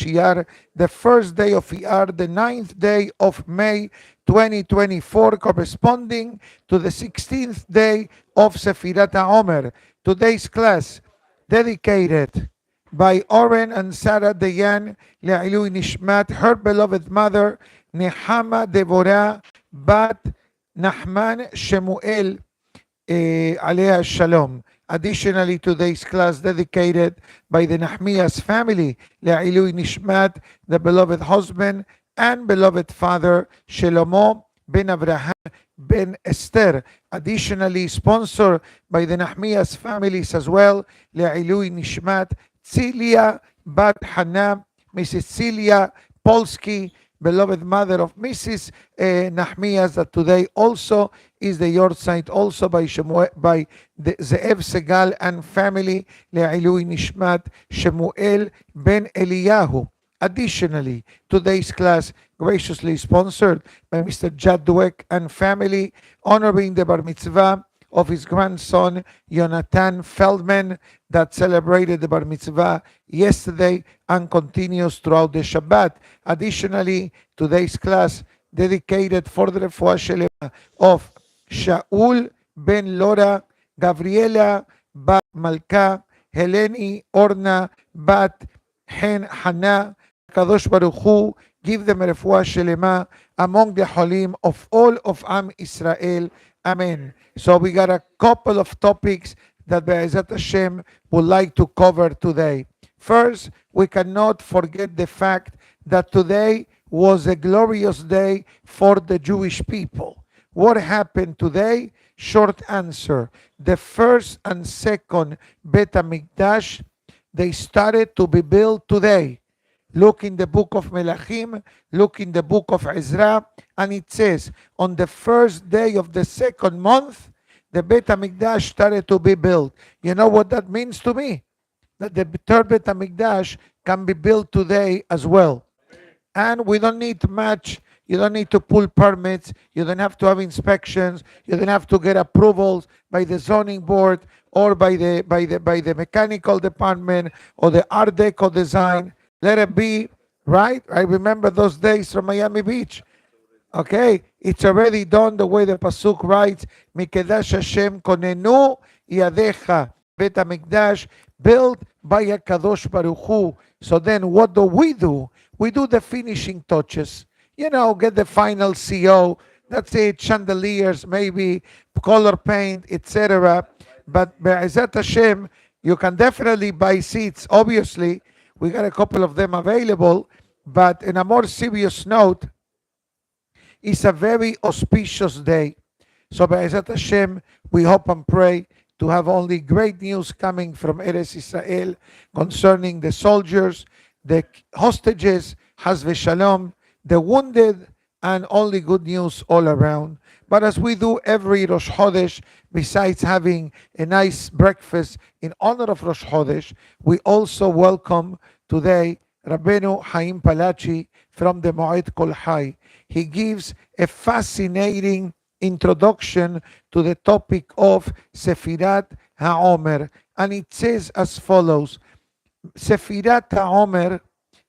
Iyar, the first day of Iyar, the 9th day of May 2024, corresponding to the 16th day of Sefirat Omer. Today's class dedicated by Oren and Sara Dayan Le'ilui Nishmat, her beloved mother, Nehama Devora Bat Nahman Shemuel Alea Shalom. Additionally, today's class dedicated by the Nahmias family, Le'ilui Nishmat, the beloved husband and beloved father, Shelomo ben Abraham ben Esther. Additionally, sponsored by the Nahmias families as well, Le'ilui Nishmat, Tzilia bat Hana, Mrs. Celia Polsky, beloved mother of Mrs. Nahmias, that today also is the Yortzeit, also by by the Ze'ev Segal and family, Le'ilui Nishmat, Shemuel ben Eliyahu. Additionally, today's class graciously sponsored by Mr. Jadwek and family, honoring the bar mitzvah of his grandson, Yonatan Feldman, that celebrated the bar mitzvah yesterday and continues throughout the Shabbat. Additionally, today's class dedicated for the refuah shelema of Shaul ben Lora, Gabriela bat Malka, Heleni Orna bat Hen Hana. Kadosh Baruch Hu give them a refuah shelema among the holim of all of Am Israel. Amen. So we got a couple of topics that Be'ezat Hashem would like to cover today. First, we cannot forget the fact that today was a glorious day for the Jewish people. What happened today? Short answer. The first and second Bet HaMikdash, they started to be built today. Look in the book of Menachem, look in the book of Ezra, and it says, on the first day of the second month, the Beit HaMikdash started to be built. You know what that means to me? That the third Beit HaMikdash can be built today as well. And we don't need much. You don't need to pull permits. You don't have to have inspections. You don't have to get approvals by the zoning board or by the mechanical department or the Art Deco design. Let it be, right? I remember those days from Miami Beach. Okay, it's already done the way the Pasuk writes, Mikedash Hashem konenu yadecha, Bet HaMikdash, built by a Kadosh Baruch Hu. So then what do? We do the finishing touches. You know, get the final CO, that's it, chandeliers, maybe color paint, etc. But Be'ezat Hashem, you can definitely buy seats, obviously. We got a couple of them available, but in a more serious note, it's a very auspicious day. So Be'ezat Hashem, we hope and pray to have only great news coming from Eretz Israel concerning the soldiers, the hostages, Haz v'Shalom, the wounded, and only good news all around. But as we do every Rosh Chodesh, besides having a nice breakfast in honor of Rosh Chodesh, we also welcome today Rabbeinu Chaim Palachi from the Moed Kol Hai. He gives a fascinating introduction to the topic of Sefirat HaOmer. And it says as follows, Sefirat HaOmer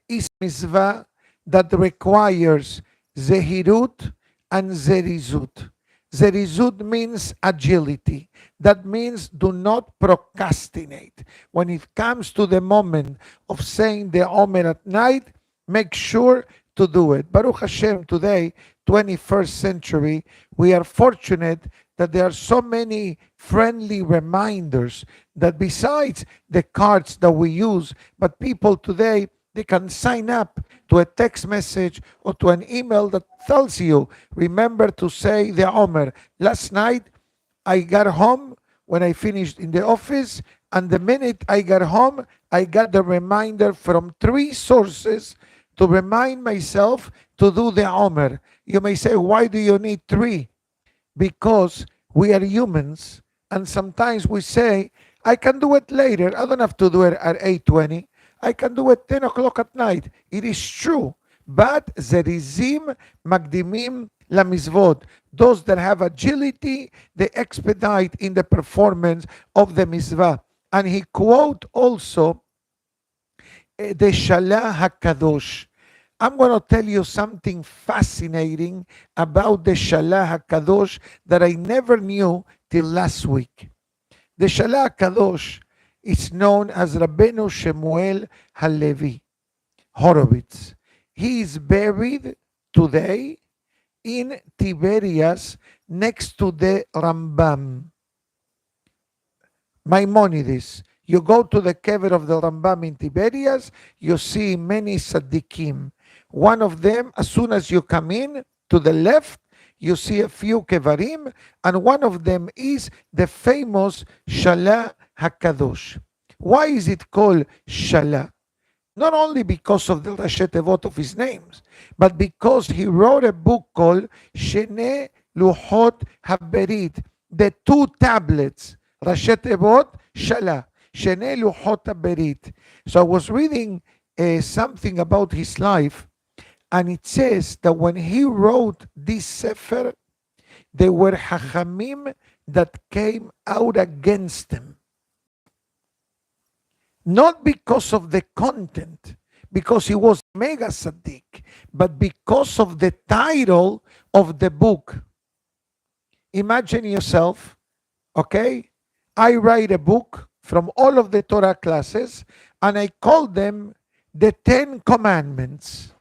is mitzvah that requires Zehirut and Zerizut. Zerizut means agility. That means do not procrastinate. When it comes to the moment of saying the Omer at night, make sure to do it. Baruch Hashem, today, 21st century, we are fortunate that there are so many friendly reminders that besides the cards that we use, but people today, they can sign up to a text message or to an email that tells you, remember to say the Omer. Last night, I got home when I finished in the office, and the minute I got home, I got the reminder from 3 sources to remind myself to do the Omer. You may say, why do you need 3? Because we are humans, and sometimes we say, I can do it later. I don't have to do it at 8:20. I can do it 10 o'clock at night. It is true. But zerizim magdimim lamizvot. Those that have agility, they expedite in the performance of the mitzvah. And he quote also the Shalah HaKadosh. I'm going to tell you something fascinating about the Shalah HaKadosh that I never knew till last week. The Shalah HaKadosh is known as Rabbeinu Shmuel Halevi Horowitz. He is buried today in Tiberias next to the Rambam. Maimonides. You go to the kever of the Rambam in Tiberias, you see many tzaddikim. One of them, as soon as you come in, to the left, you see a few kevarim, and one of them is the famous Shalah HaKadosh. Why is it called Shalah? Not only because of the Rashi Tevot of his names, but because he wrote a book called Shene Luchot HaBerit, the two tablets, Rashi Tevot, Shalah, Shene Luchot HaBerit. So I was reading something about his life, and it says that when he wrote this Sefer, there were Hachamim that came out against him. Not because of the content, because he was mega tzaddik, but because of the title of the book. Imagine yourself, okay? I write a book from all of the Torah classes, and I call them the 10 Commandments.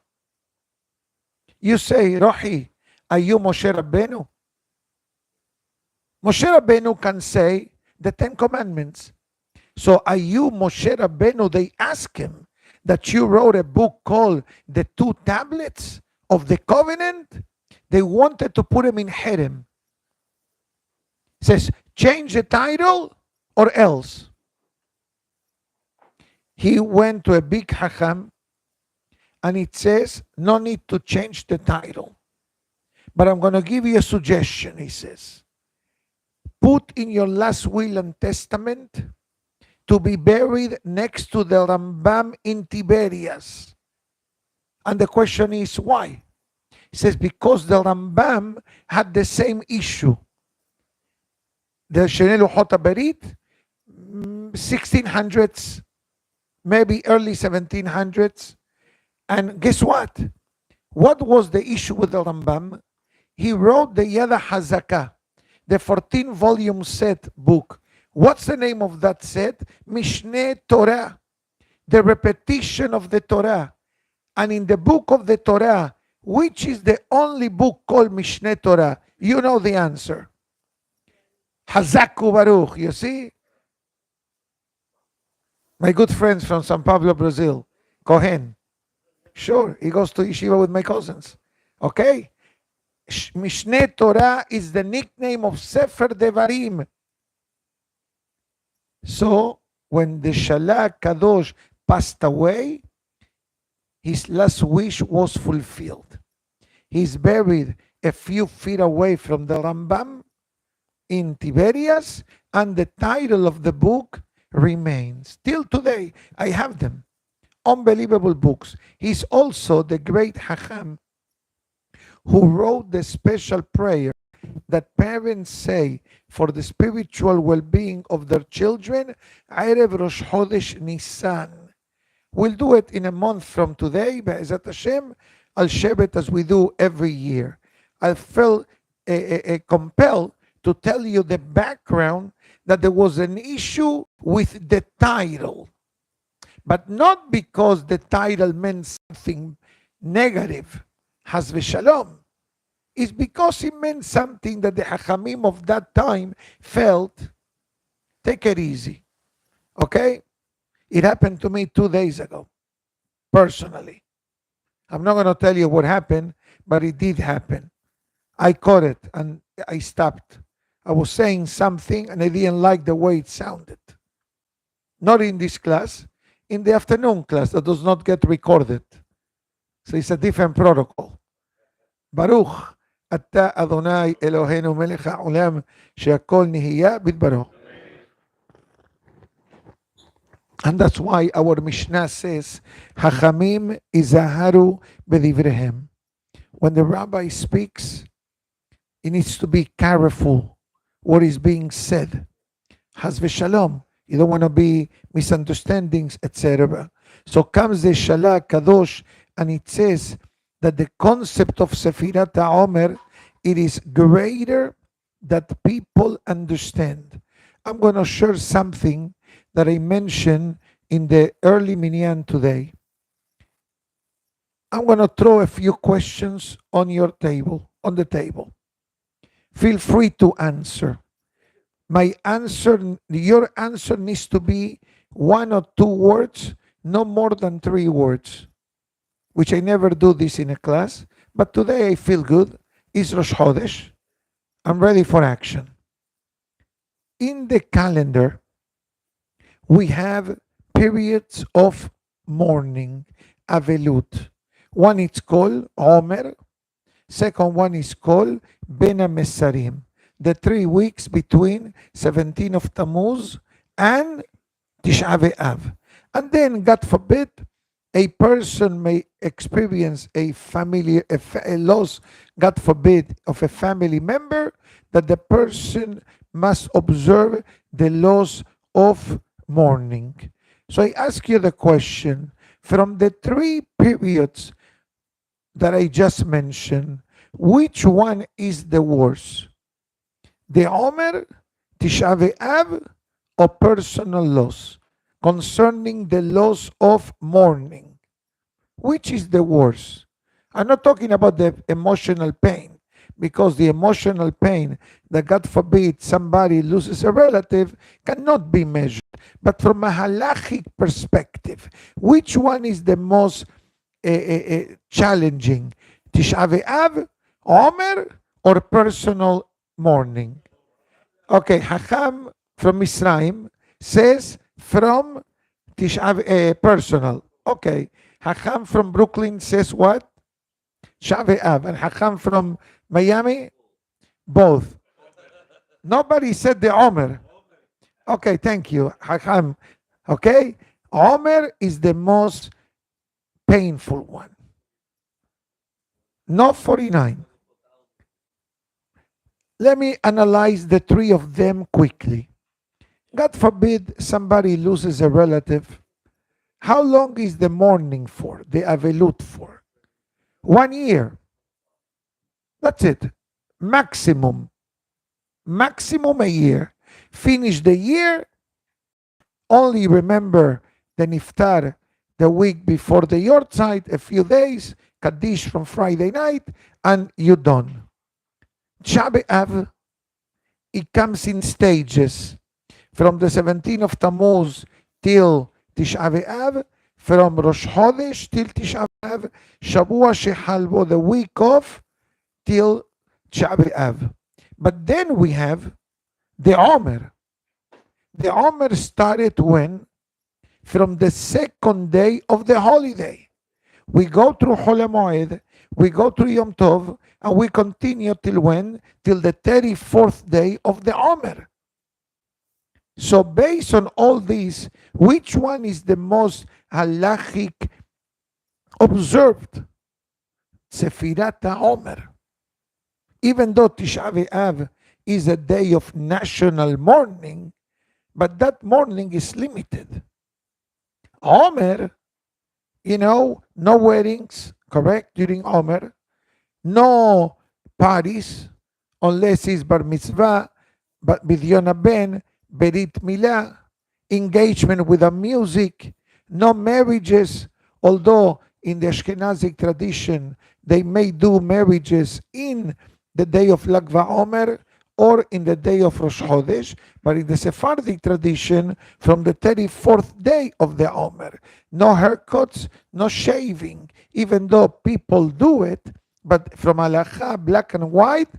You say, Rohi, are you Moshe Rabbeinu? Moshe Rabbeinu can say the 10 Commandments. So are you Moshe Rabbeinu? They ask him that you wrote a book called The Two Tablets of the Covenant. They wanted to put him in Herem. Says, change the title or else. He went to a big Hacham, and it says, no need to change the title. But I'm going to give you a suggestion, he says. Put in your last will and testament to be buried next to the Rambam in Tiberias. And the question is, why? He says, because the Rambam had the same issue. The Shene Luchot HaBerit, 1600s, maybe early 1700s. And guess what? What was the issue with the Rambam? He wrote the Yada Hazakah, the 14-volume set book. What's the name of that set? Mishneh Torah, the repetition of the Torah. And in the book of the Torah, which is the only book called Mishneh Torah? You know the answer. Hazaku Baruch, you see? My good friends from São Paulo, Brazil, Cohen. Sure, he goes to yeshiva with my cousins. Okay? Mishneh Torah is the nickname of Sefer Devarim. So, when the Shalah Kadosh passed away, his last wish was fulfilled. He's buried a few feet away from the Rambam in Tiberias, and the title of the book remains. Till today, I have them. Unbelievable books. He's also the great Hacham who wrote the special prayer that parents say for the spiritual well-being of their children, Erev Rosh Chodesh Nisan. We'll do it in a month from today, Be'ezat Hashem, Al Shebet, as we do every year. I felt compelled to tell you the background, that there was an issue with the title. But not because the title meant something negative, Haz v'shalom. It's because it meant something that the Hachamim of that time felt, take it easy. Okay? It happened to me 2 days ago, personally. I'm not going to tell you what happened, but it did happen. I caught it and I stopped. I was saying something and I didn't like the way it sounded. Not in this class, in the afternoon class that does not get recorded. So it's a different protocol. Baruch Ata Adonai Eloheinu Melech HaOlam She'akol Nihiya Bidbaro. And that's why our Mishnah says, Hachamim izaharu bedivrehem. When the rabbi speaks, he needs to be careful what is being said. Haz v'shalom. You don't want to be misunderstandings, etc. So comes the Shalah Kadosh, and it says that the concept of Sefirat HaOmer, it is greater that people understand. I'm going to share something that I mentioned in the early minyan today. I'm going to throw a few questions on your table, on the table. Feel free to answer. Your answer needs to be 1 or 2 words, no more than 3 words, which I never do this in a class, but today I feel good. It's Rosh Chodesh. I'm ready for action. In the calendar, we have periods of mourning, Avelut. One is called Omer, second one is called Ben HaMesarim, the 3 weeks between 17 of Tammuz and Tisha B'Av. And then, God forbid, a person may experience a loss, God forbid, of a family member, that the person must observe the laws of mourning. So I ask you the question, from the 3 periods that I just mentioned, which one is the worst? The Omer, Tisha B'Av, or personal loss? Concerning the loss of mourning, which is the worst? I'm not talking about the emotional pain, because the emotional pain that, God forbid, somebody loses a relative cannot be measured. But from a halachic perspective, which one is the most challenging? Tisha B'Av, Omer, or personal mourning? Okay, Hakam from Misraim says from personal. Okay, Hakam from Brooklyn says what? Tisha B'Av. And Hakam from Miami? Both. Nobody said the Omer. Okay, thank you, Hakam. Okay, Omer is the most painful one. Not 49. Let me analyze the 3 of them quickly. God forbid somebody loses a relative. How long is the mourning for, the Avelut for? 1 year. That's it. Maximum. Maximum a year. Finish the year. Only remember the Niftar the week before the Yortzeit, a few days, Kaddish from Friday night, and you're done. Tisha B'Av, it comes in stages. From the 17th of Tammuz till Tisha B'Av, from Rosh Chodesh till Tisha B'Av, Shavua Shehalbo, the week of, till Tisha B'Av. But then we have the Omer. The Omer started when? From the 2nd day of the holiday. We go through Chol Moed, we go through Yom Tov, and we continue till when? Till the 34th day of the Omer. So based on all these, which one is the most halachic observed? Sefirat HaOmer. Even though Tisha B'Av is a day of national mourning, but that mourning is limited. Omer, no weddings, correct, during Omer, no parties, unless it's bar mitzvah, but B'Dion Ben, Berit Milah, engagement with the music, no marriages, although in the Ashkenazic tradition, they may do marriages in the day of Lag BaOmer or in the day of Rosh Chodesh, but in the Sephardic tradition, from the 34th day of the Omer. No haircuts, no shaving, even though people do it, but from halacha, black and white,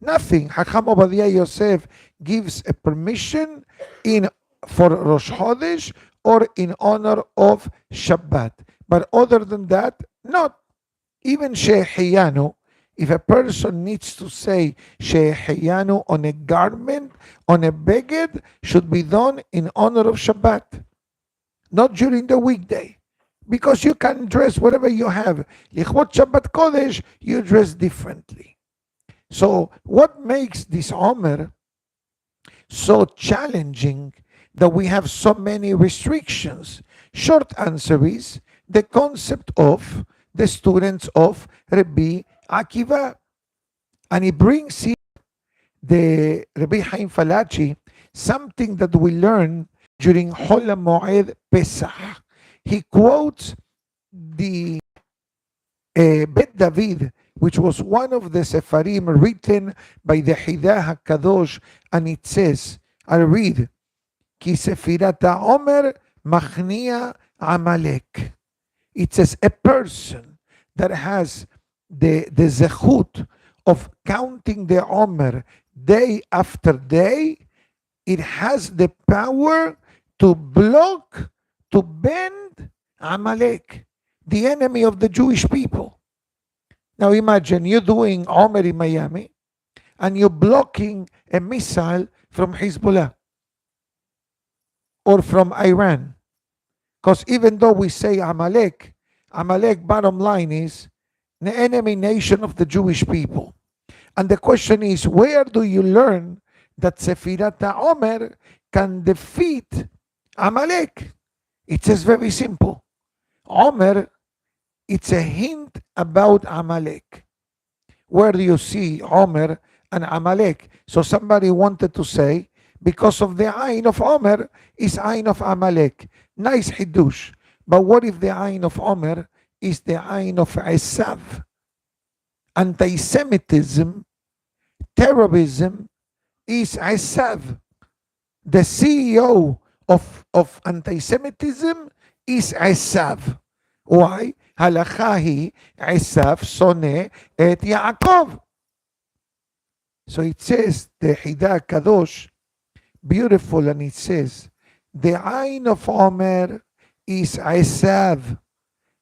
nothing. Hacham Obadiah Yosef gives a permission for Rosh Chodesh or in honor of Shabbat. But other than that, not. Even Shehiyanu, if a person needs to say Shehiyanu on a garment, on a beged, should be done in honor of Shabbat, not during the weekday. Because you can dress whatever you have. Lichvot Shabbat Kodesh, you dress differently. So what makes this Omer so challenging that we have so many restrictions? Short answer is the concept of the students of Rabbi Akiva. And he brings here the Rabbi Haim Falachi, something that we learn during Hol HaMoed Pesach. He quotes the Bet David, which was one of the Sefarim written by the Hidah HaKadosh, and it says, I'll read, Ki Sefirat HaOmer Machnia Amalek. It says a person that has the zechut of counting the Omer day after day, it has the power to block, to bend Amalek, the enemy of the Jewish people. Now imagine you doing Omer in Miami and you're blocking a missile from Hezbollah or from Iran. Because even though we say Amalek, bottom line is the enemy nation of the Jewish people. And the question is, where do you learn that Sefirat HaOmer can defeat Amalek? It says very simple. Omer, it's a hint about Amalek. Where do you see Omer and Amalek? So somebody wanted to say, because of the Ain of Omer is Ain of Amalek. Nice Hiddush. But what if the Ain of Omer is the Ain of Esav? Anti-Semitism, terrorism is Esav. The CEO of anti-Semitism is Esav. Why? Halakha hi Esav soneh et Yaakov. So it says, the Hidah Kadosh, beautiful, and it says, the Ain of Omer is Esav.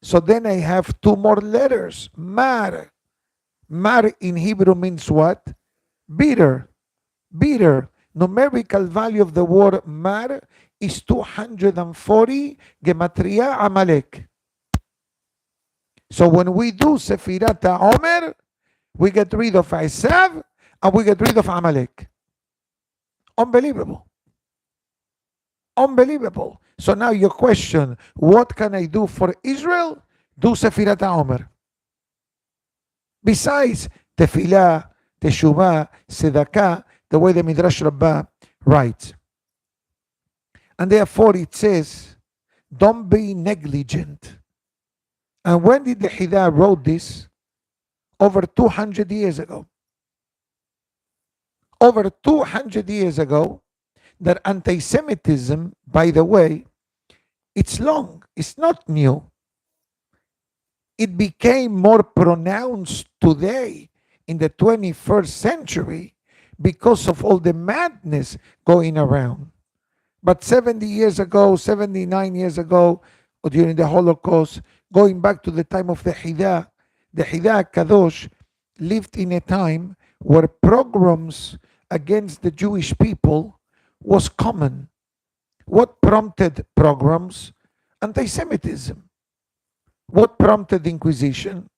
So then I have two more letters, Mar. Mar in Hebrew means what? Bitter. Bitter. Numerical value of the word Mar is 240, Gematria Amalek. So when we do Sefirat HaOmer, we get rid of Esav and we get rid of Amalek. Unbelievable. Unbelievable. So now your question, what can I do for Israel? Do Sefirat HaOmer. Besides Tefillah, Teshuvah, Tzedakah, the way the Midrash Rabbah writes. And therefore it says, don't be negligent. And when did the Hidah wrote this? Over 200 years ago. Over 200 years ago, that anti-Semitism, by the way, it's long, it's not new. It became more pronounced today in the 21st century because of all the madness going around. But 70 years ago, 79 years ago, or during the Holocaust, going back to the time of the Hidah Kadosh lived in a time where pogroms against the Jewish people was common. What prompted pogroms? Anti-Semitism. What prompted Inquisition?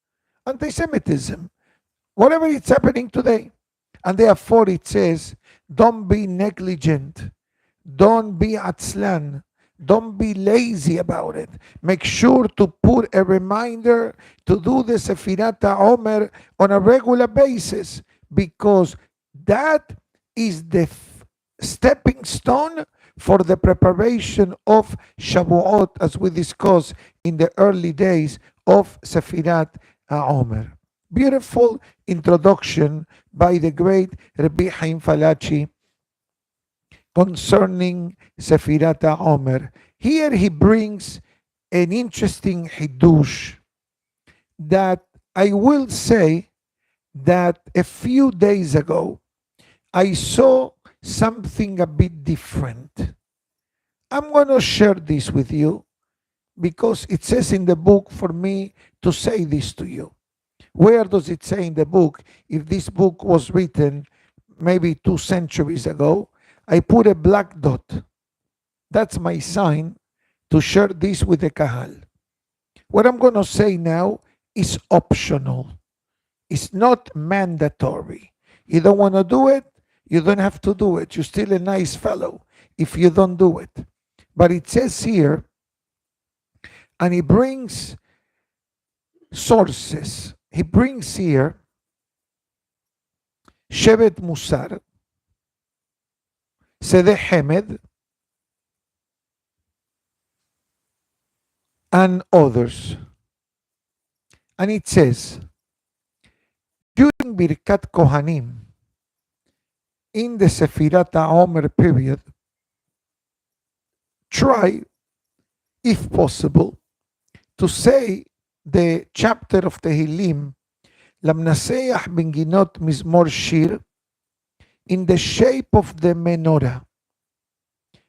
Anti-Semitism. Whatever is happening today. And therefore it says, don't be negligent. Don't be atzlan. Don't be lazy about it. Make sure to put a reminder to do the Sefirat HaOmer on a regular basis, because that is the stepping stone for the preparation of Shavuot, as we discussed in the early days of Sefirat HaOmer. Beautiful introduction by the great Rabbi Haim Falachi concerning Sefirat HaOmer. Here he brings an interesting Hiddush that I will say that a few days ago I saw something a bit different. I'm going to share this with you because it says in the book for me to say this to you. Where does it say in the book? If this book was written maybe 2 centuries ago, I put a black dot. That's my sign to share this with the Kahal. What I'm going to say now is optional. It's not mandatory. You don't want to do it, you don't have to do it. You're still a nice fellow if you don't do it. But it says here And he brings sources. He brings here Shevet Musar, Sedeh Hemed, and others. And it says, during Birkat Cohanim, in the Sefirat Omer period, try, if possible, to say the chapter of Tehillim, Lamnaseach Benginot Mizmor Shir, in the shape of the menorah.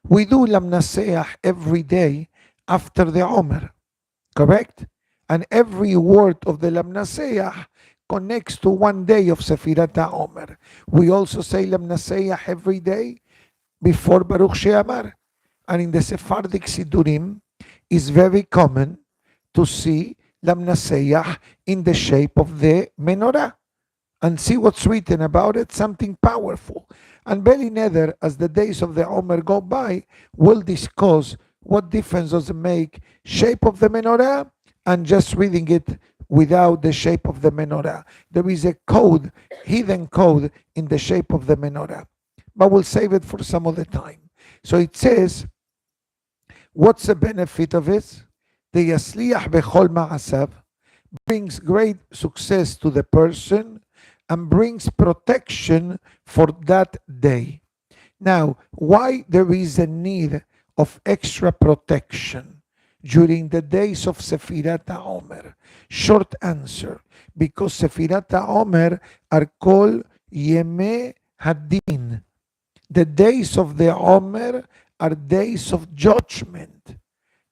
We do Lamnaseach every day after the Omer, correct? And every word of the Lamnaseach connects to one day of Sefirat Omer. We also say Lamnaseach every day before Baruch She'amar. And in the Sephardic Sidurim, it's very common to see Lamnaseach in the shape of the menorah. And see what's written about it, something powerful. And Beli Neder, as the days of the Omer go by, will discuss what difference does it make, shape of the menorah and just reading it without the shape of the menorah. There is a code, hidden code in the shape of the menorah. But we'll save it for some other time. So it says, what's the benefit of it? The Yasliach Bechol Ma'asav brings great success to the person and brings protection for that day. Now, why there is a need of extra protection during the days of Sefirat Omer? Short answer, because Sefirat Omer are called Yeme Hadin. The days of the Omer are days of judgment.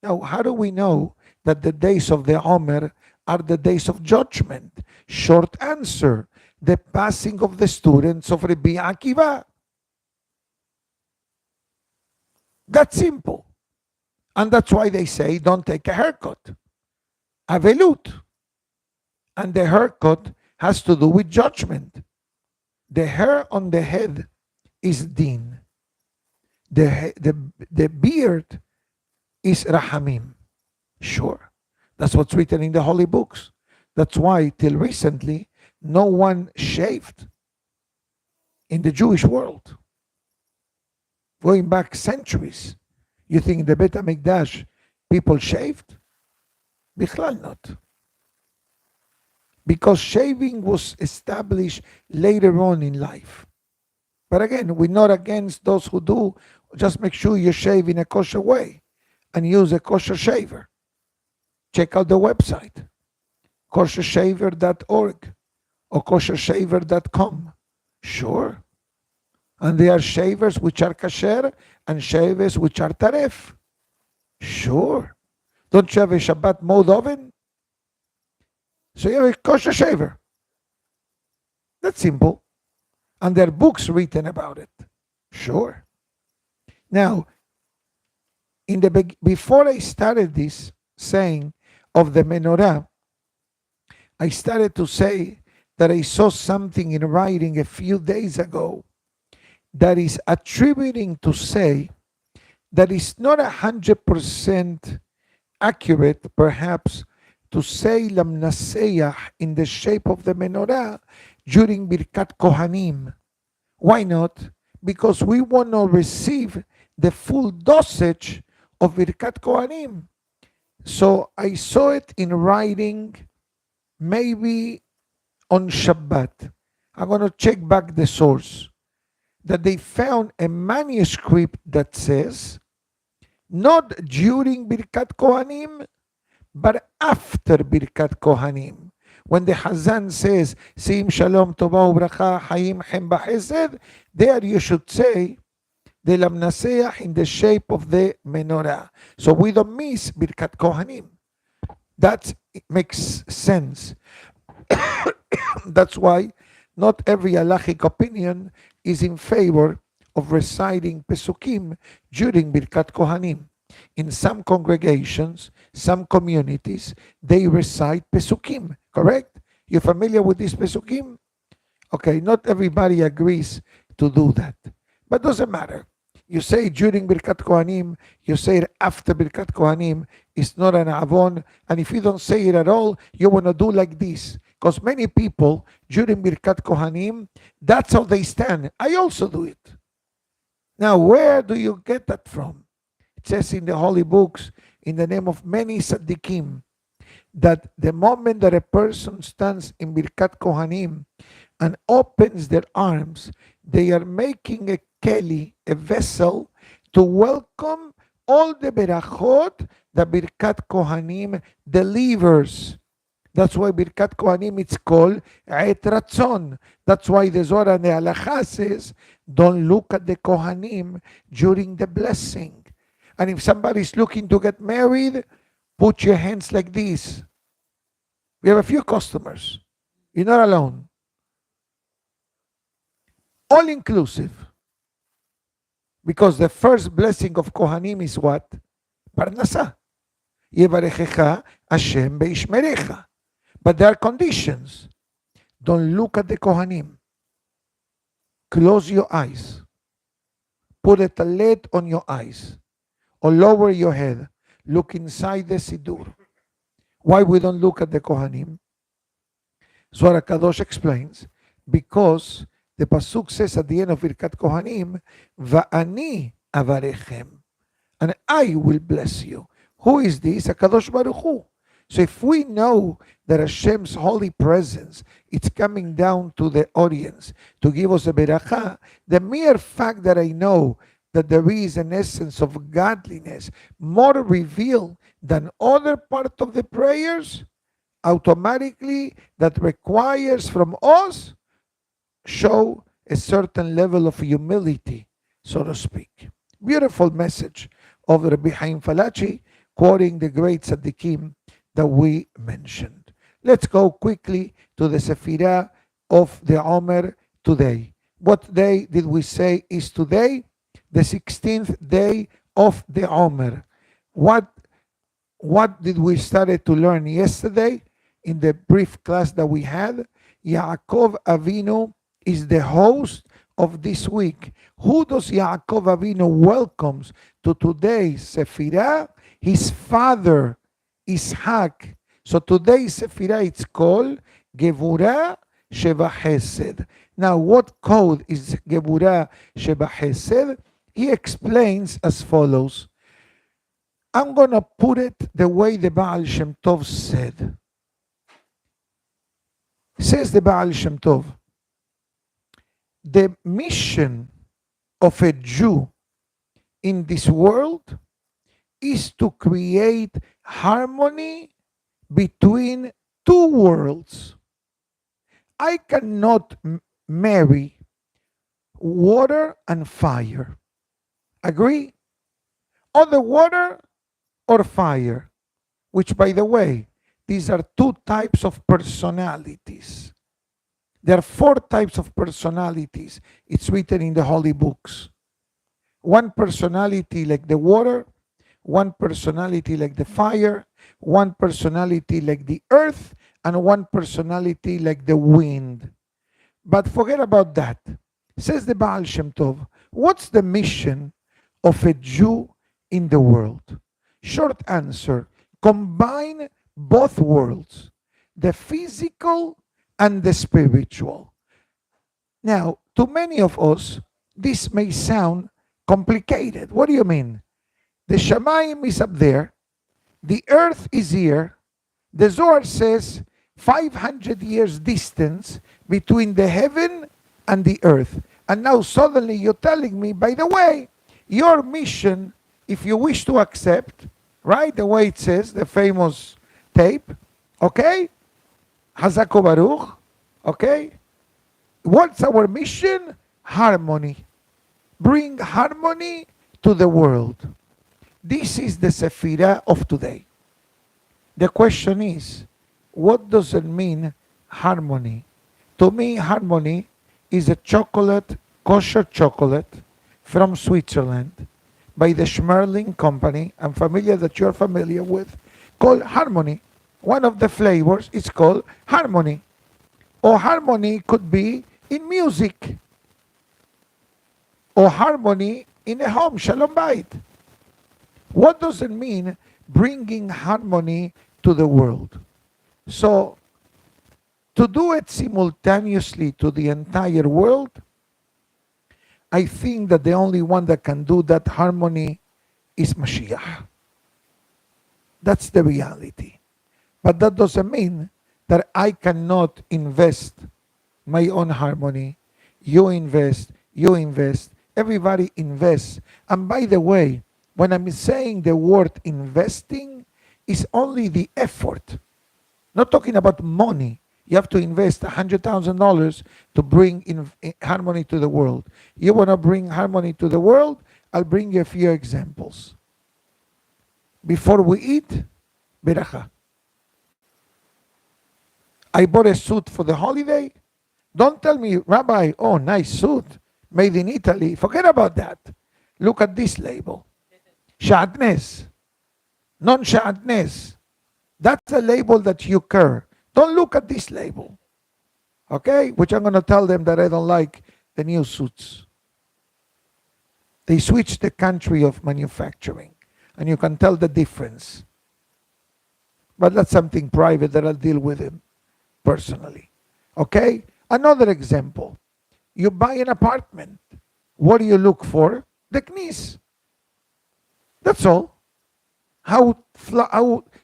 Now, how do we know that the days of the Omer are the days of judgment? Short answer, the passing of the students of Rabbi Akiva. That's simple. And that's why they say don't take a haircut. Avelut. And the haircut has to do with judgment. The hair on the head is din. The beard is rahamim. Sure. That's what's written in the holy books. That's why till recently no one shaved in the Jewish world. Going back centuries, you think in the Bet HaMikdash people shaved? Bichlal not. Because shaving was established later on in life. But again, we're not against those who do. Just make sure you shave in a kosher way and use a kosher shaver. Check out the website, koshershaver.org or koshershaver.com. Sure. And there are shavers which are kasher and shavers which are taref. Sure. Don't you have a Shabbat mode oven? So you have a kosher shaver. That's simple. And there are books written about it. Sure. Now, before I started this saying of the menorah, I started to say that I saw something in writing a few days ago that is attributing to say that it's not 100% accurate, perhaps, to say Lamnaseach in the shape of the menorah during Birkat Cohanim. Why not? Because we want to receive the full dosage of Birkat Cohanim. So I saw it in writing maybe on Shabbat. I'm going to check back the source. That they found a manuscript that says, not during Birkat Cohanim, but after Birkat Cohanim. When the Hazan says, Sim Shalom Tova Ubracha Hayim Hem B'Chesed, there you should say, the Lamnaseach in the shape of the menorah. So we don't miss Birkat Cohanim. That makes sense. That's why not every halachic opinion is in favor of reciting Pesukim during Birkat Cohanim. In some congregations, some communities, they recite Pesukim, correct? You're familiar with this Pesukim? Okay, not everybody agrees to do that. But doesn't matter. You say during Birkat Cohanim, you say it after Birkat Cohanim. It's not an avon. And if you don't say it at all, you want to do like this. Because many people during Birkat Cohanim, that's how they stand. I also do it. Now, where do you get that from? It says in the holy books, in the name of many Saddiqim, that the moment that a person stands in Birkat Cohanim and opens their arms, they are making a keli, a vessel, to welcome all the berachot that Birkat Cohanim delivers. That's why Birkat Cohanim it's called Et Ratzon. That's why the Zohar and the Halacha says, don't look at the Kohanim during the blessing. And if somebody is looking to get married, put your hands like this. We have a few customers. You're not alone. All inclusive. Because the first blessing of Kohanim is what? Parnasa. Yevarechecha Hashem beishmerecha. But there are conditions. Don't look at the Kohanim. Close your eyes. Put a talet on your eyes. Or lower your head. Look inside the Sidur. Why we don't look at the Kohanim? Zohar Kadosh explains, because the Pasuk says at the end of Birkat Cohanim, Va'ani avarechem, and I will bless you. Who is this? HaKadosh Baruch Hu. So if we know that Hashem's holy presence is coming down to the audience to give us a beracha, the mere fact that I know that there is an essence of godliness more revealed than other part of the prayers, automatically that requires from us show a certain level of humility, so to speak. Beautiful message of Rabbi Chaim Falachi, quoting the great tzaddikim that we mentioned. Let's go quickly to the Sefirah of the Omer today. What day did we say is today? The 16th day of the Omer. What did we started to learn yesterday in the brief class that we had? Yaakov Avinu is the host of this week. Who does Yaakov Avinu welcomes to today's Sefirah? His father, Ishak. So today's Sefirah, it's called Devora Sheva Chesed. Now, what code is Devora Sheva Chesed? He explains as follows. I'm going to put it the way the Baal Shem Tov said. Says the Baal Shem Tov, the mission of a Jew in this world is to create harmony between two worlds. I cannot marry water and fire. Agree? Or the water or fire, which, by the way, these are two types of personalities. There are four types of personalities. It's written in the holy books. One personality like the water, one personality like the fire, one personality like the earth, and one personality like the wind. But forget about that. Says the Baal Shem Tov, what's the mission of a Jew in the world? Short answer, combine both worlds, the physical and the spiritual. Now, to many of us, this may sound complicated. What do you mean? The Shamayim is up there, the earth is here. The Zohar says 500 years distance between the heaven and the earth. And now suddenly you're telling me, by the way, your mission, if you wish to accept, right, the way it says, the famous tape, okay? Hazako Baruch, okay? What's our mission? Harmony. Bring harmony to the world. This is the Sefirah of today. The question is, what does it mean, harmony? To me, harmony is a chocolate, kosher chocolate from Switzerland by the Schmerling company. I'm familiar that you're familiar with, called Harmony. One of the flavors is called Harmony. Or harmony could be in music. Or harmony in a home, shalom bayit. What does it mean bringing harmony to the world? So, to do it simultaneously to the entire world, I think that the only one that can do that harmony is Mashiach. That's the reality. But that doesn't mean that I cannot invest my own harmony. You invest, everybody invests. And by the way, when I'm saying the word investing, is only the effort. Not talking about money. You have to invest $100,000 to bring in harmony to the world. You want to bring harmony to the world? I'll bring you a few examples. Before we eat, beracha. I bought a suit for the holiday. Don't tell me, Rabbi, oh, nice suit, made in Italy. Forget about that. Look at this label. Sha'atnes. Non-sha'atnes. That's a label that you care. Don't look at this label. Okay? Which I'm going to tell them that I don't like the new suits. They switched the country of manufacturing. And you can tell the difference. But that's something private that I'll deal with him personally. Okay? Another example. You buy an apartment. What do you look for? The knis. That's all.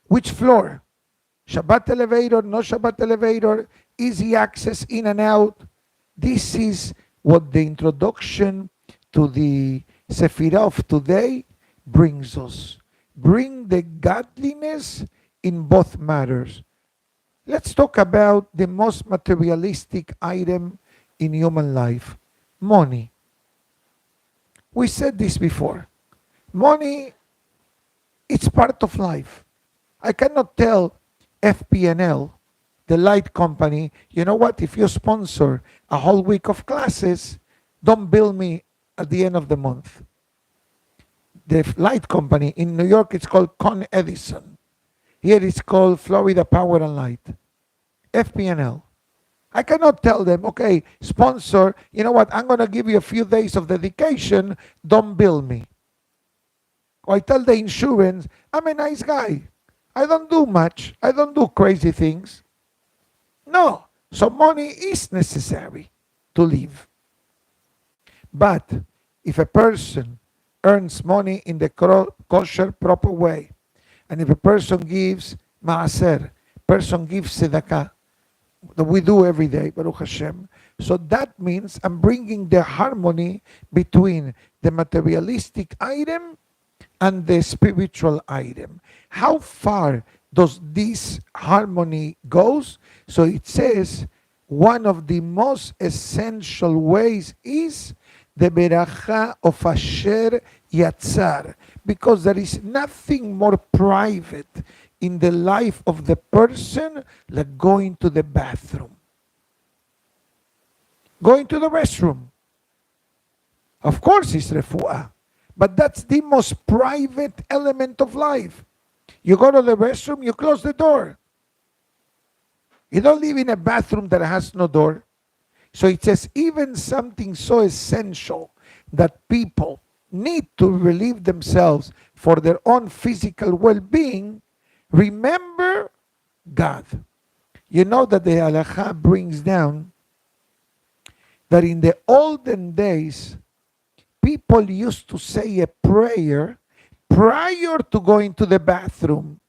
Which floor? Shabbat elevator, no Shabbat elevator, easy access in and out. This is what the introduction to the Sefirah of today brings us. Bring the godliness in both matters. Let's talk about the most materialistic item in human life, money. We said this before. Money, it's part of life. I cannot tell FPNL, the light company, you know what, if you sponsor a whole week of classes, don't bill me at the end of the month. The light company, in New York, it's called Con Edison. Here it's called Florida Power and Light. FPNL. I cannot tell them, okay, sponsor, you know what, I'm going to give you a few days of dedication, don't bill me. Or I tell the insurance, I'm a nice guy. I don't do much. I don't do crazy things. No. So money is necessary to live. But if a person earns money in the kosher, proper way, and if a person gives maaser, person gives tzedakah, that we do every day, Baruch Hashem, so that means I'm bringing the harmony between the materialistic item and the spiritual item. How far does this harmony goes? So it says one of the most essential ways is the beracha of Asher Yatzar, because there is nothing more private in the life of the person like going to the bathroom, going to the restroom. Of course it's refuah, but that's the most private element of life. You go to the restroom, you close the door. You don't live in a bathroom that has no door. So it says even something so essential that people need to relieve themselves for their own physical well-being, remember God. You know that the halakha brings down that in the olden days, people used to say a prayer prior to going to the bathroom.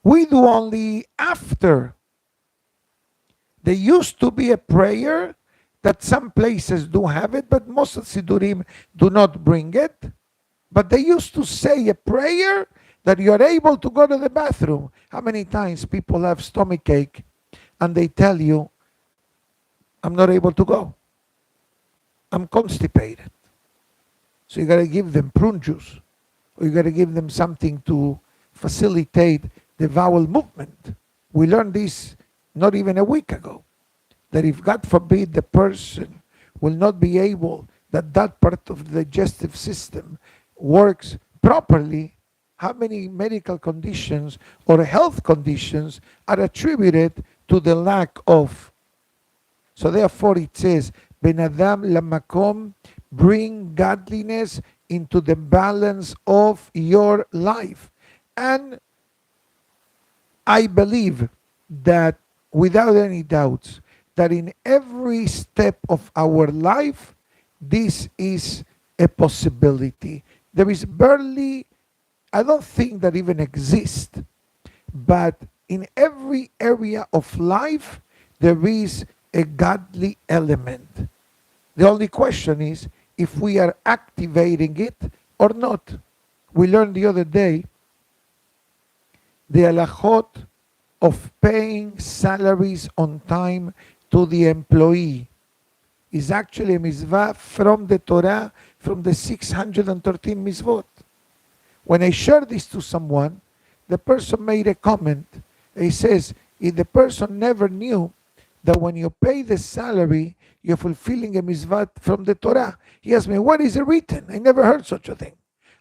We do only after. There used to be a prayer that some places do have it, but most of Sidurim do not bring it. But they used to say a prayer that you are able to go to the bathroom. How many times people have stomachache and they tell you, I'm not able to go. I'm constipated. So you got to give them prune juice, or you got to give them something to facilitate the bowel movement. We learned this not even a week ago, that if God forbid the person will not be able, that part of the digestive system works properly, how many medical conditions or health conditions are attributed to the lack of. So therefore it says, Ben Adam lamakom Bring godliness into the balance of your life. And I believe that without any doubts, that in every step of our life, this is a possibility. There is barely, I don't think that even exists, but in every area of life, there is a godly element. The only question is if we are activating it or not. We learned the other day the halachot of paying salaries on time to the employee is actually a mitzvah from the Torah, from the 613 mitzvot. When I shared this to someone, the person made a comment. He says, if the person never knew that when you pay the salary, you're fulfilling a mitzvah from the Torah. He asked me, what is it written? I never heard such a thing.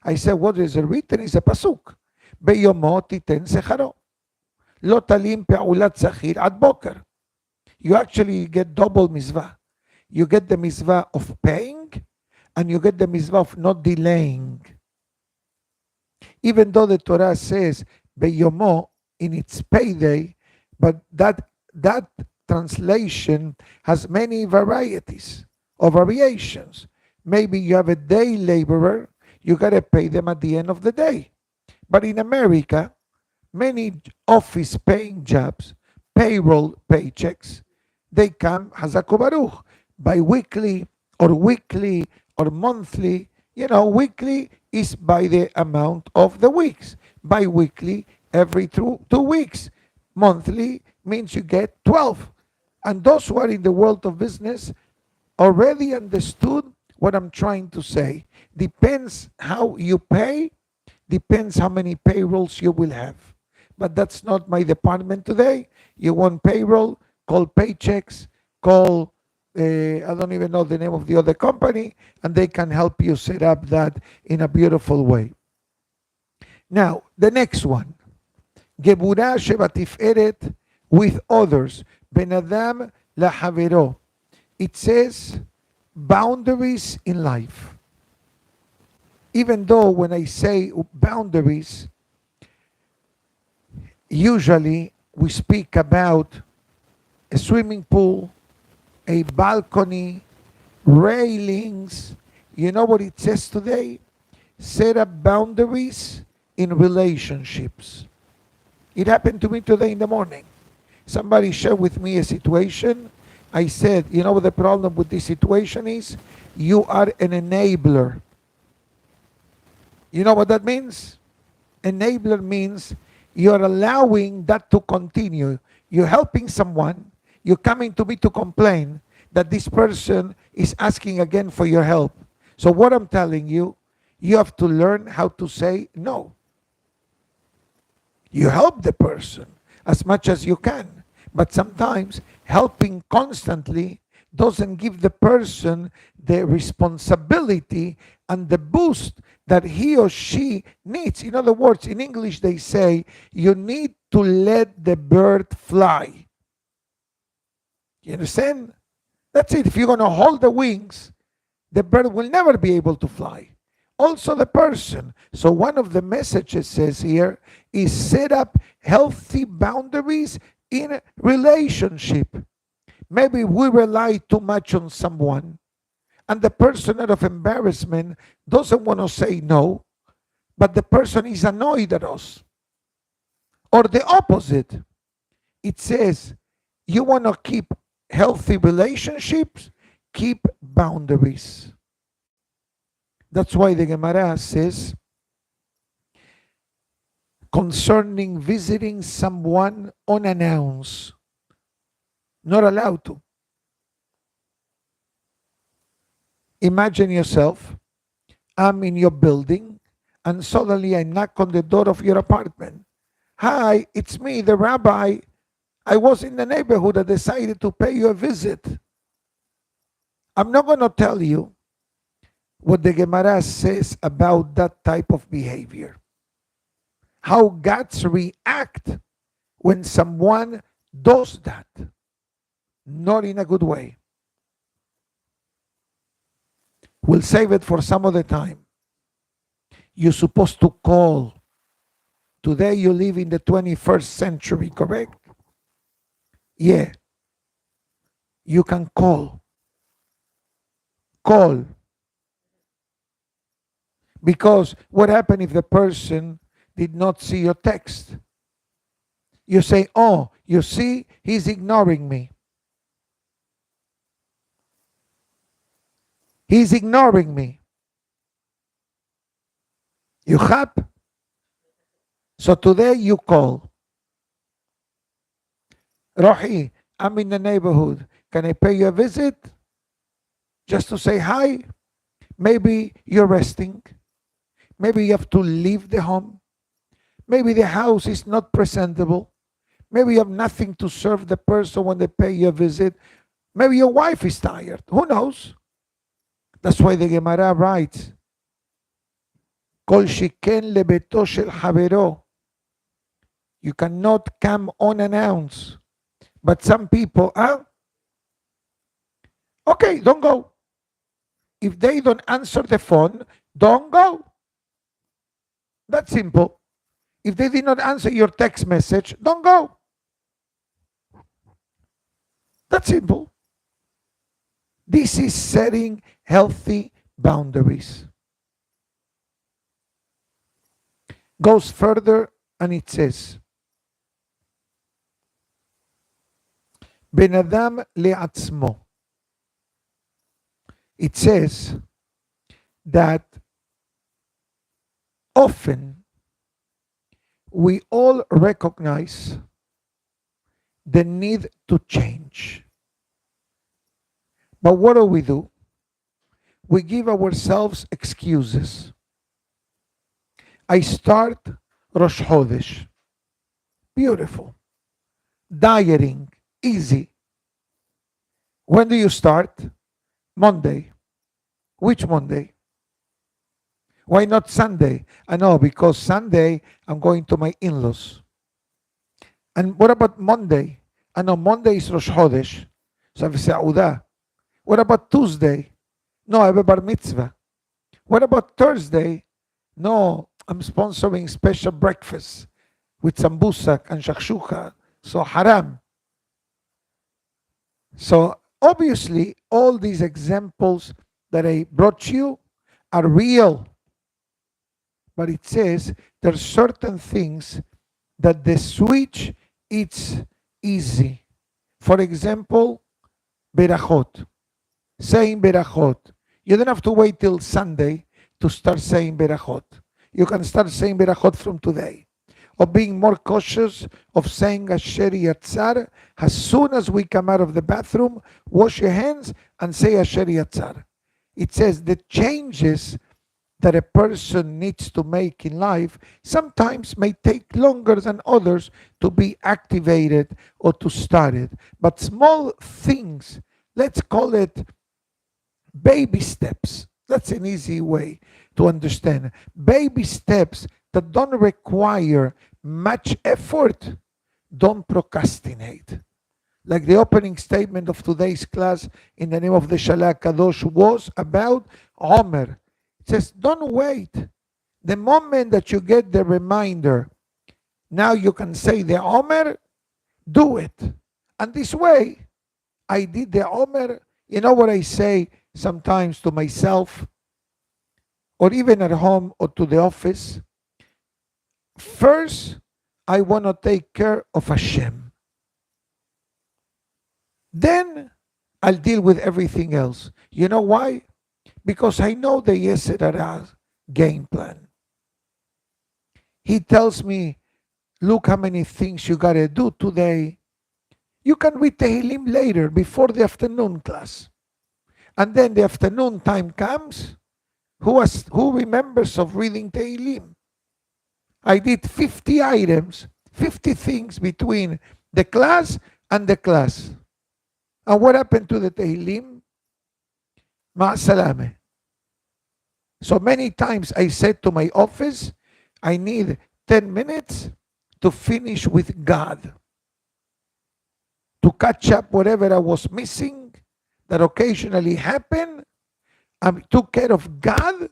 I said, what is it written? It's a pasuk. ביומו תיתן שכרו. לא תלין פעולת שכיר עד בוקר. You actually get double mitzvah. You get the mitzvah of paying, and you get the mitzvah of not delaying. Even though the Torah says ביומו in its payday, but that translation has many varieties or variations. Maybe you have a day laborer, you got to pay them at the end of the day. But in America, many office paying jobs, payroll paychecks, they come Hazaku Baruch, bi-weekly or weekly or monthly. You know, weekly is by the amount of the weeks. Bi-weekly, every 2 weeks. Monthly means you get 12. And those who are in the world of business already understood what I'm trying to say. Depends how you pay, depends how many payrolls you will have. But that's not my department today. You want payroll, call Paychecks, call, I don't even know the name of the other company, and they can help you set up that in a beautiful way. Now, the next one. Gebura shebatiferet, with others. Ben Adam lahavero. It says boundaries in life. Even though when I say boundaries, usually we speak about a swimming pool, a balcony, railings. You know what it says today? Set up boundaries in relationships. It happened to me today in the morning. Somebody shared with me a situation. I said, you know what the problem with this situation is? You are an enabler. You know what that means? Enabler means you're allowing that to continue. You're helping someone. You're coming to me to complain that this person is asking again for your help. So what I'm telling you, you have to learn how to say no. You help the person as much as you can. But sometimes helping constantly doesn't give the person the responsibility and the boost that he or she needs. In other words, in English they say, you need to let the bird fly. You understand? That's it. If you're going to hold the wings, the bird will never be able to fly. Also the person. So one of the messages says here is set up healthy boundaries in relationship. Maybe we rely too much on someone, and the person out of embarrassment doesn't want to say no, but the person is annoyed at us. Or the opposite. It says, you want to keep healthy relationships, keep boundaries. That's why the Gemara says, concerning visiting someone unannounced, not allowed to. Imagine yourself, I'm in your building, and suddenly I knock on the door of your apartment. Hi, it's me, the rabbi. I was in the neighborhood. I decided to pay you a visit. I'm not going to tell you what the Gemara says about that type of behavior. How gods react when someone does that. Not in a good way. We'll save it for some other time. You're supposed to call. Today you live in the 21st century, correct? Yeah. You can call. Call. Because what happened if the person did not see your text? You say, oh, you see, he's ignoring me. He's ignoring me. You have? So today you call. Rohi, I'm in the neighborhood. Can I pay you a visit? Just to say hi? Maybe you're resting. Maybe you have to leave the home. Maybe the house is not presentable. Maybe you have nothing to serve the person when they pay you a visit. Maybe your wife is tired. Who knows? That's why the Gemara writes, Kol shiken lebeto shel havero. You cannot come unannounced. But some people, okay, don't go. If they don't answer the phone, don't go. That's simple. If they did not answer your text message, don't go. That's simple. This is setting healthy boundaries. Goes further and it says, Ben Adam le'atzmo. It says that often we all recognize the need to change. But what do? We give ourselves excuses. I start Rosh Chodesh. Beautiful. Dieting. Easy. When do you start? Monday. Which Monday? Why not Sunday? I know, because Sunday I'm going to my in-laws. And what about Monday? I know Monday is Rosh Chodesh. So I have Sa'udah. What about Tuesday? No, I have a bar mitzvah. What about Thursday? No, I'm sponsoring special breakfast with sambusak and shakshuka. So haram. So obviously, all these examples that I brought you are real. But it says there are certain things that the switch, it's easy. For example, berachot. Saying berachot. You don't have to wait till Sunday to start saying berachot. You can start saying berachot from today. Of being more cautious of saying Asher Yatzar. As soon as we come out of the bathroom, wash your hands and say Asher Yatzar. It says the changes that a person needs to make in life sometimes may take longer than others to be activated or to start it. But small things, let's call it baby steps. That's an easy way to understand. Baby steps that don't require much effort, don't procrastinate. Like the opening statement of today's class in the name of the Shalach Kadosh was about Omer. It says, don't wait. The moment that you get the reminder, now you can say the Omer, do it. And this way, I did the Omer. You know what I say sometimes to myself, or even at home or to the office? First, I want to take care of Hashem. Then, I'll deal with everything else. You know why? Because I know the Yetzer Hara game plan. He tells me, look how many things you got to do today. You can read Tehillim later, before the afternoon class. And then the afternoon time comes. Who remembers of reading Tehillim? I did 50 items, 50 things between the class and the class. And what happened to the Tehillim? Ma'asalame. So many times I said to my office, I need 10 minutes to finish with God, to catch up whatever I was missing that occasionally happened, I took care of God.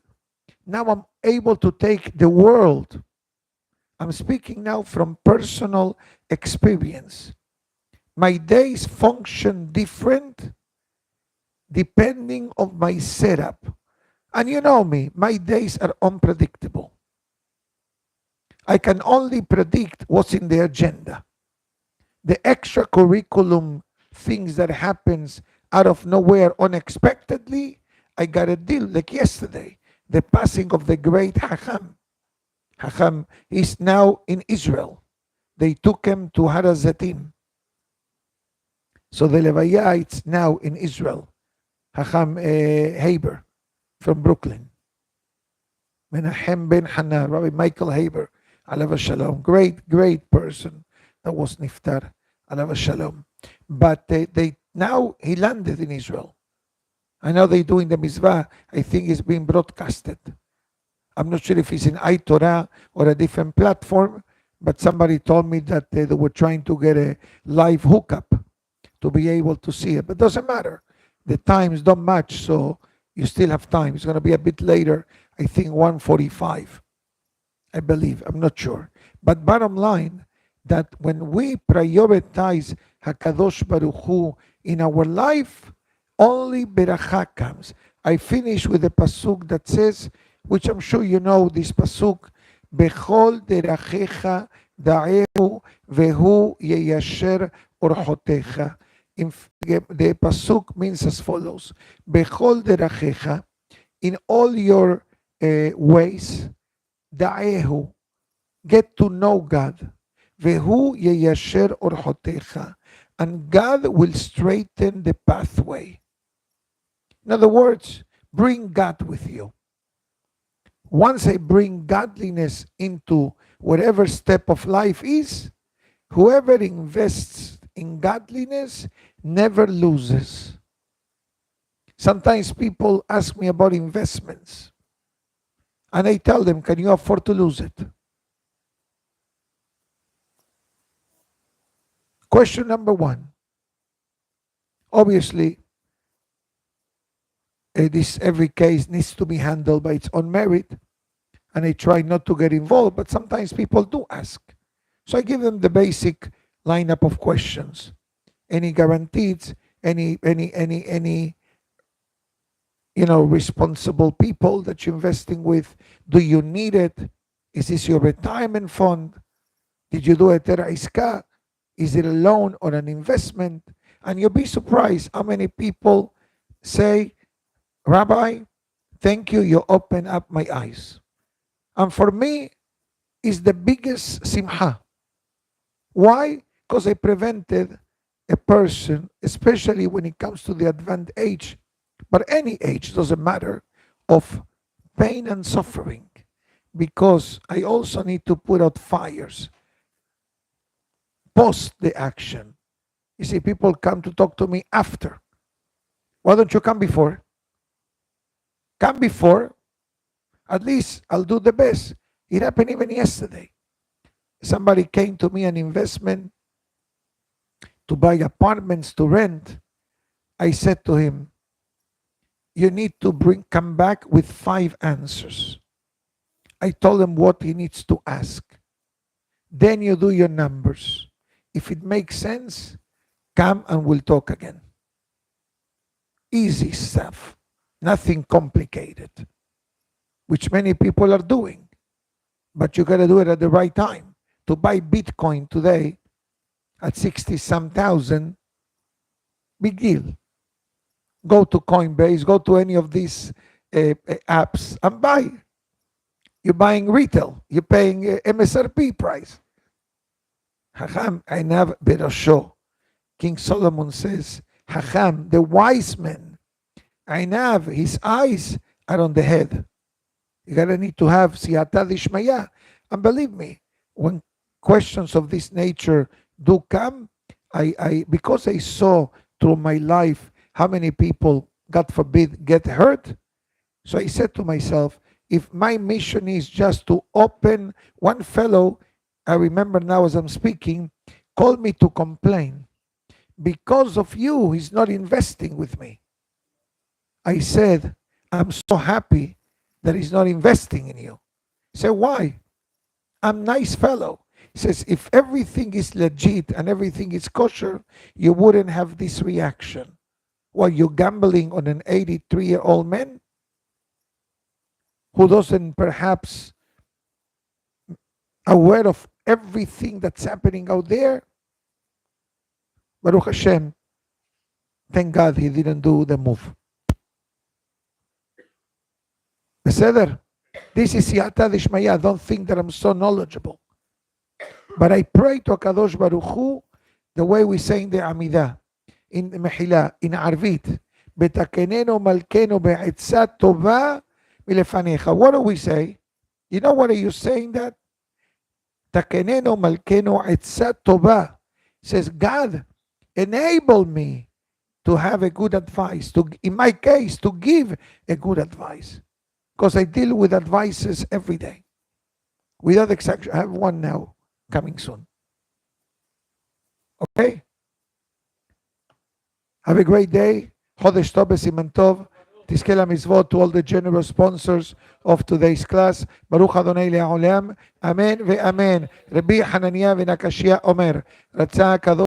Now I'm able to take the world. I'm speaking now from personal experience. My days function different depending on my setup. And you know me, my days are unpredictable. I can only predict what's in the agenda. The extracurriculum things that happens out of nowhere unexpectedly, I got a deal like yesterday, the passing of the great Hacham. Hacham is now in Israel. They took him to Har HaZatim. So the Levaya, it's now in Israel. Hacham Haber from Brooklyn. Menachem ben Hana, Rabbi Michael Haber, alav shalom. Great person that was niftar, alav shalom. But they now he landed in Israel. I know they're doing the mitzvah. I think it's being broadcasted. I'm not sure if it's in iTorah or a different platform, but somebody told me that they were trying to get a live hookup to be able to see it. But it doesn't matter. The times don't match, so you still have time. It's going to be a bit later. I think 1:45, I believe. I'm not sure. But bottom line, that when we prioritize HaKadosh Baruch Hu in our life, only beracha comes. I finish with a pasuk that says, which I'm sure you know this pasuk, Bechol derachecha da'ehu vehu yeyasher orchotecha. The pasuk means as follows: Bechol derachecha, in all your ways, da'ehu, get to know God. Vehu yeyasher orchotecha, and God will straighten the pathway. In other words, bring God with you. Once I bring godliness into whatever step of life is, whoever invests in godliness never loses. Sometimes people ask me about investments, and I tell them, can you afford to lose it? Question number one. Obviously, every case needs to be handled by its own merit, and I try not to get involved, but sometimes people do ask. So I give them the basic lineup of questions. Any guarantees, any responsible people that you're investing with? Do you need it? Is this your retirement fund? Did you do a tera iska? Is it a loan or an investment? And you'll be surprised how many people say, Rabbi, thank you, you opened up my eyes. And for me, it's the biggest simha. Why? Because I prevented a person, especially when it comes to the advanced age, but any age, doesn't matter, of pain and suffering. Because I also need to put out fires post the action. You see, people come to talk to me after. Why don't you come before? Come before. At least I'll do the best. It happened even yesterday. Somebody came to me, an investment to buy apartments to rent. I said to him, you need to come back with 5 answers. I told him what he needs to ask. Then you do your numbers. If it makes sense, come and we'll talk again. Easy stuff. Nothing complicated, which many people are doing. But you got to do it at the right time. To buy Bitcoin today at 60-some thousand, big deal. Go to Coinbase, go to any of these apps and buy. You're buying retail. You're paying MSRP price. Hacham Einav Berosho. King Solomon says, Hacham, the wise man, Einav, his eyes are on the head. You gotta need to have siyata dishmaya. And believe me, when questions of this nature do come, because I saw through my life how many people, God forbid, get hurt. So I said to myself, if my mission is just to open, one fellow, I remember now as I'm speaking, called me to complain. Because of you, he's not investing with me. I said, I'm so happy that he's not investing in you. Say, why? I'm nice fellow. He says, if everything is legit and everything is kosher, you wouldn't have this reaction. While you're gambling on an 83-year-old man who doesn't perhaps aware of everything that's happening out there. Baruch Hashem, thank God he didn't do the move. Beseder? This is Siyata Dishmaya. I don't think that I'm so knowledgeable. But I pray to HaKadosh Baruch Hu the way we say in the Amidah, in the Mehillah, in Arvit. Betakeneno malkeno be'etzat tova milefanecha. What do we say? You know what are you saying that? Takeneno malkeno etzat tova. Says, God, enable me to have a good advice. To, in my case, to give a good advice. Because I deal with advices every day. Without exception, I have one now coming soon. Okay? Have a great day. Chodesh Tov B'Siman Tov. תזכה למצוות to all the generous sponsors of today's class. ברוך אדוני לעולם. אמן ואמן. רבי חנניה ונקשיה אומר, רצה הקדוש